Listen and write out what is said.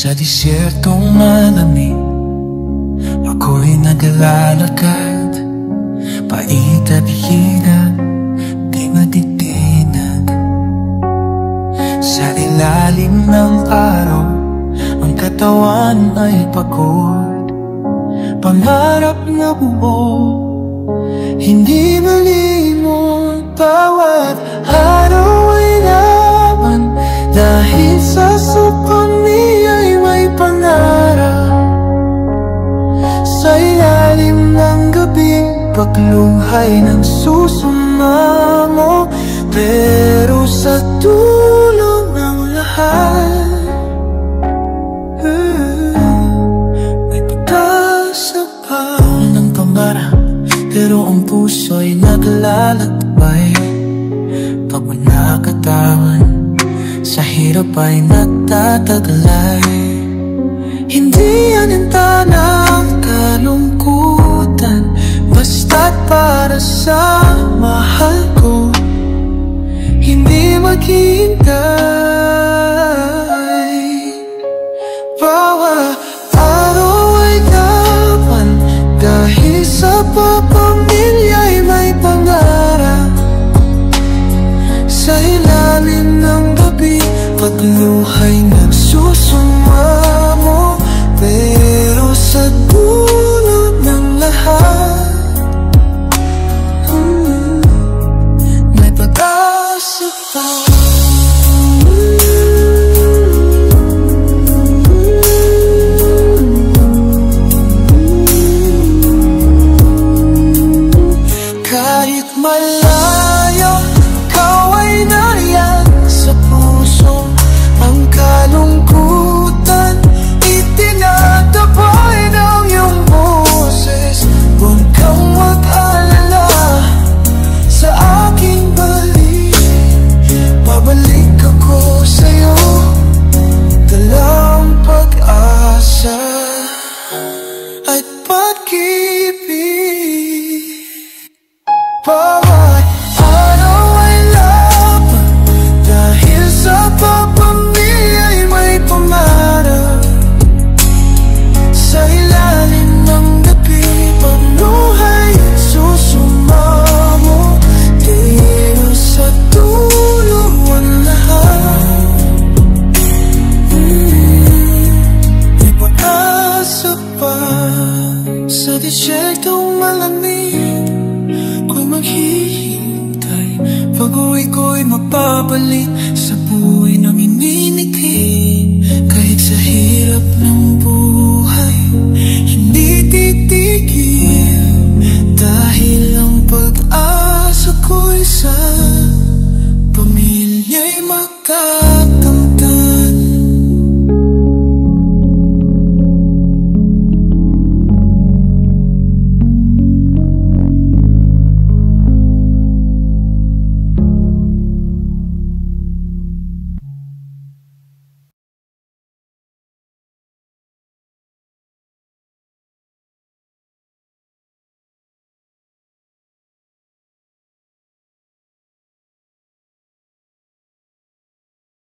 Sa disyertong malamig, ako'y naglalakad, pait at hirap, di matitinag. Sa ilalim ng araw, ang katawan ay pagod. Pangarap na buo, hindi malimot. Bawat araw ay laban, dahil sa sukon niya'y may pangarap. Sa ilalim ng gabi, paglunghay ng susumamo. Pero sa dulo ng lahat, may pag-asa pa ng pangarap. Pero ang puso'y naglalakbay, pagod na katawan, sa hirap ay natataglay. Hindi aninta ng kalungkutan, basta't para sa mahal ko, hindi maghihintay. Bawat araw ay laban, dahil sa pamilya may pangarap. Sa ilalim ng gabi, pagluhay nagsusumamo. Pero sa dulo ng lahat, may pag-asa pa. Kahit malayo, ikaw ay nariyan sa puso. Ang kalungkutan, itinatapay ng iyong boses. Huwag kang mag-alala sa aking balik. Babalik ako sa'yo, dalang pag-asa at pag-ibig. Bawat araw ay laban, dahil sa pamilya may pangarap. Sa ilalim ng gabi, pagluhay at susumamo. Pero sa dulo ang lahat, may pag-asa pa. Sa disyertong malamig, ako'y maghihintay, pag-uwi ko'y mapabalik sa